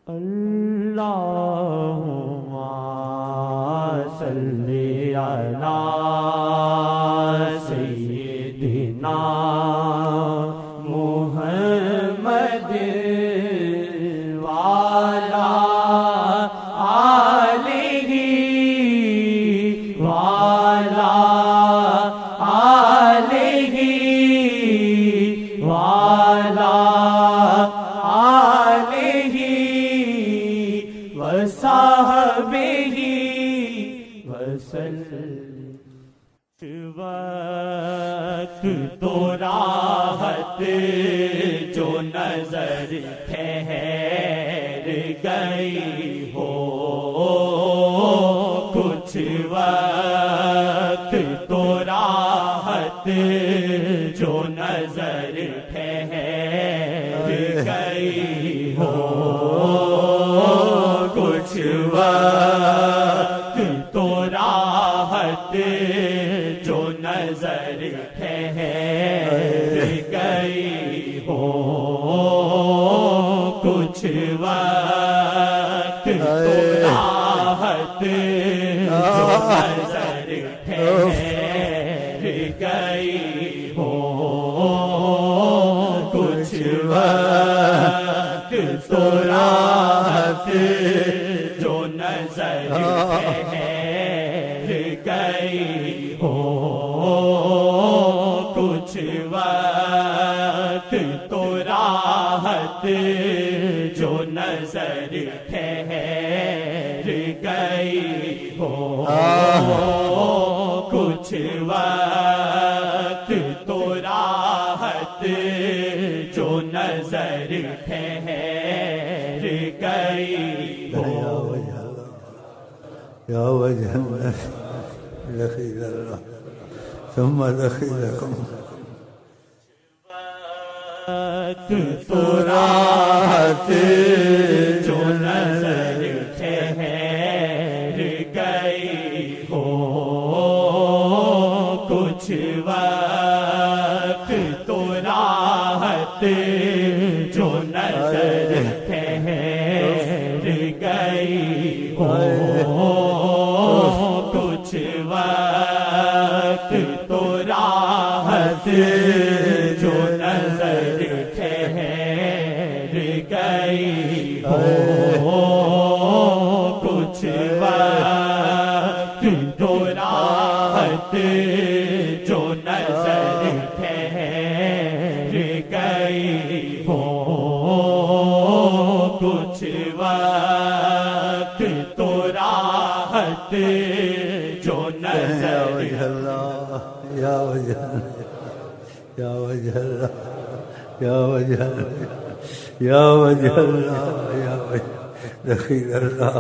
اللہم صلی علی سیدنا محمد وعلی آلہ وعلی آلہ وعلی آلہ وصحبہ وسلم۔ وقت تو راحت جو نظر ٹھہر گئی ہو، کچھ وقت تو راحت جو نظر ٹھہر گئی ہو، کچھ وقت تو راحت جو نظر ٹھہر گئی ہو، کچھ وقت تو راحت جو نظر ٹھہر گئی ہو، کچھ وقت تو راحت جو نظر ٹھہر گئی ہو، کچھ وقت تو راحت جو نظر ٹھہر گئی ہو، کچھ وقت تو راحت جو نظر ٹھہر گئی ہو۔ یا وجہ اللہ دخیل اللہ ثم دخیلکم۔ وقت تو راحت جو نظر ٹھہر گئی ہو، کچھ وقت تو راحت جو نظر ٹھہر گئی ہو، کچھ وقت تو راحت جو نظر ٹھہر گئی ہو، کچھ وقت تو راحت جو نظر ٹھہر گئی ہو، کچھ وقت تو راحت جو نظر یا وجہ اللہ یا وجہ اللہ یا وجہ اللہ یا وجہ اللہ یا وجہ دخیل اللہ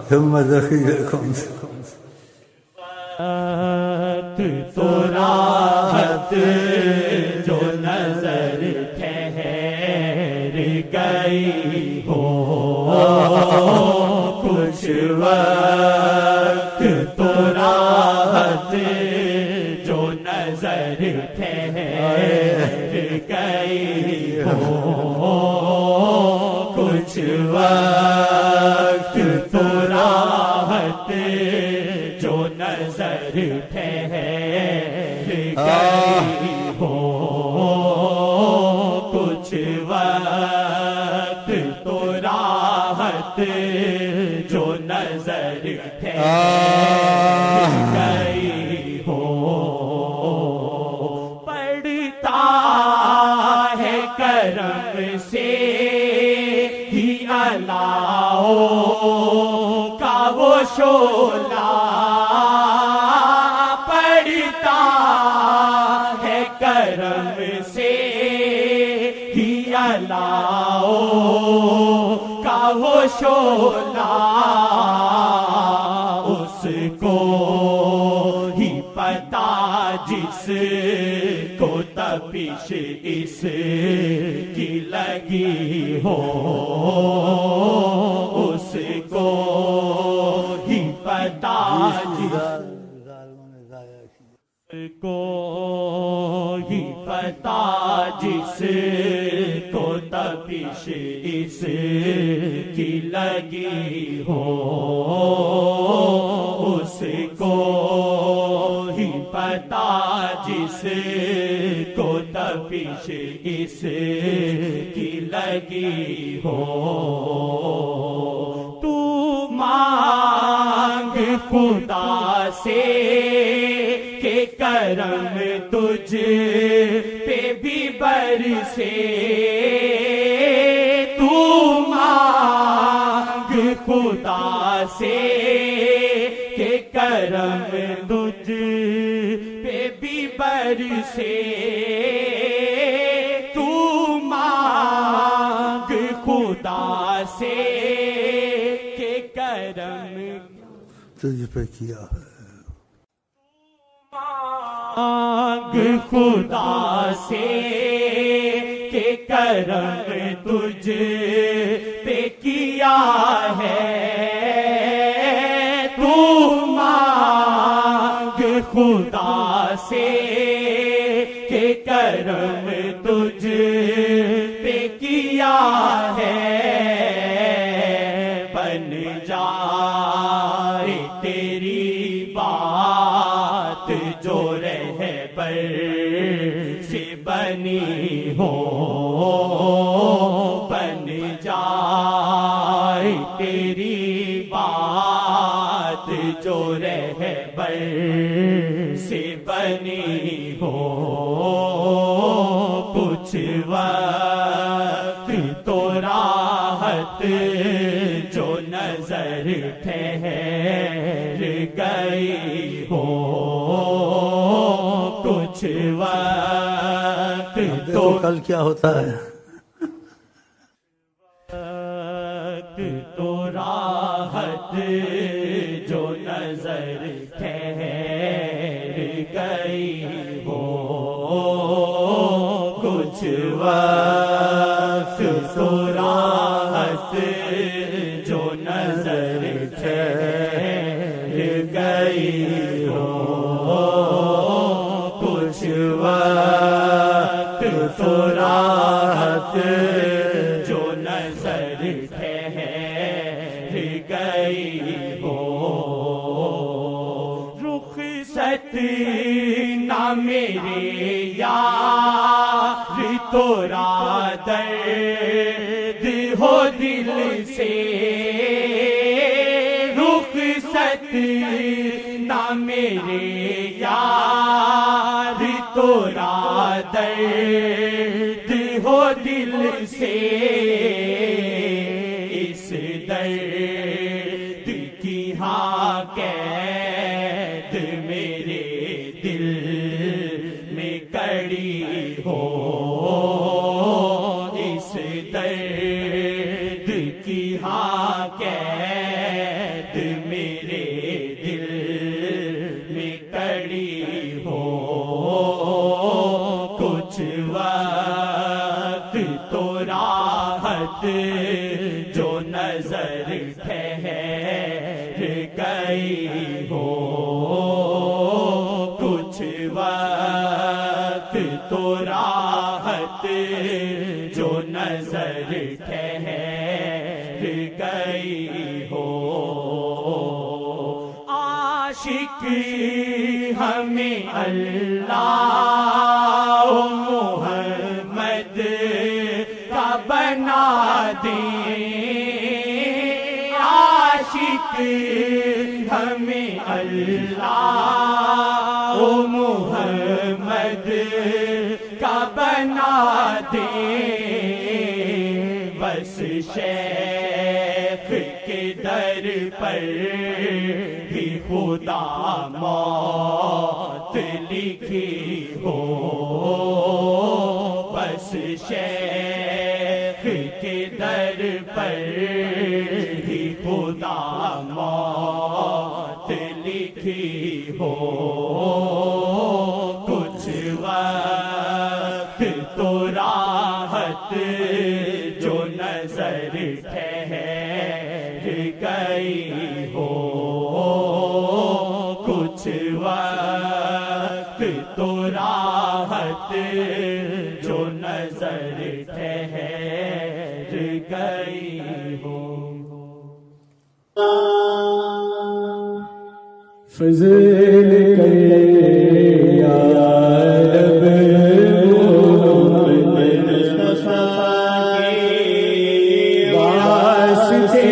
ثم دخیلکم۔ وقت تو راحت جو نظر ٹھہر گئی ہو، کچھ وقت تو راحت جو نظر ٹھہر گئی ہو، کچھ وقت تو راحت جو نظر ٹھہر گئی ہو، کچھ وقت تو راحت جو نظر ٹھہر گئی ہو، پڑتا ہے کرم سے ہی اللہ کا وہ شعلہ، پڑتا ہے کرم سے ہی اللہ کا وہ شعلہ، اس کو ہی پتا جس کو تپش اس کی لگی ہو، اس کو ہی پتا جس کو ہی پتا جس کو تپش اس کی لگی ہو، اس کو ہی پتا جس کو تپش اس کی لگی ہو۔ تو مانگ خدا سے کہ کرم تجھ پہ بھی برسے، تو مانگ خدا سے کہ کرم تجھ پہ بھی برسے، تو مانگ خدا سے کہ کرم تجھ پہ کیا ہے، مانگ خدا سے کہ کرم تجھ پہ کیا ہے، تو مانگ خدا سے کہ کرم تجھ پہ کیا ہے، بن جائے تیری بات جو رہبر سے بنی ہو، بن جائے تیری بات جو رہبر سے بنی ہو، کچھ وقت تو راحت جو نظر ٹھہر گئی ہو، کچھ وقت تو کل کیا ہوتا ہے، تو راحت جو نظر ٹھہر گئی ہو، کچھ وقت تو راحت جو نظر ٹھہر گئی ہو، کچھ وقت تو راحت جو نظر ٹھہر گئی ہو، رخصت نہ میرے یار تورا درد ہو دل سے، رخصت نہ میرے یار تورا درد ہو دل سے، اس درد کی ہاں قید میرے دل میں کڑی ہو، اس درد کی ہاں قید میرے دل میں کڑی ہو، کچھ وقت تو راحت جو نظر ٹھہر گئی ہو، کچھ وقت تو راحت جو نظر ٹھہر گئی ہو، عاشق ہمیں اللہ محمد کا بنا دیں، عاشق ہمیں اللہ محمد کا بنا دیں، بس شیخ کے در پر بھی خدا موت لکھی ہو، بس شیخ کے در پر بھی خدا موت لکھی ہو، کچھ وقت تو راحت جو نظر ٹھہر گئی ہو، کچھ وقت تو راحت جو نظر ٹھہر گئی ہو۔ فضل کر یا رب محمد مصطفیٰ کے واسطے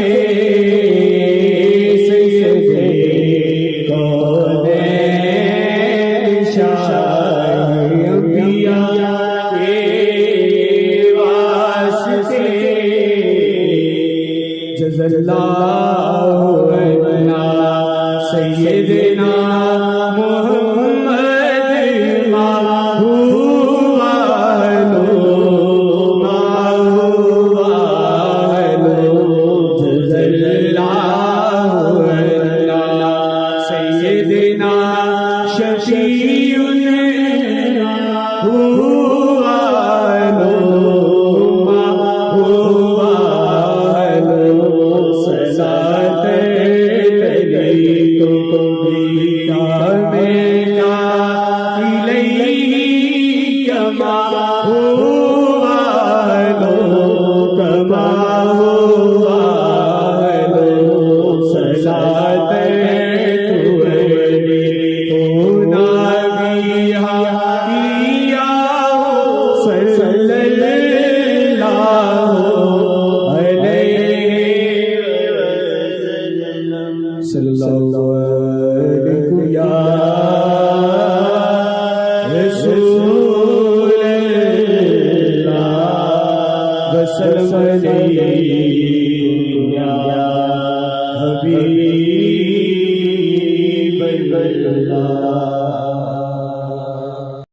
سیدے کونین شاہ انبیاء کے واسطے جزا اللہ عنا سیدنا محمد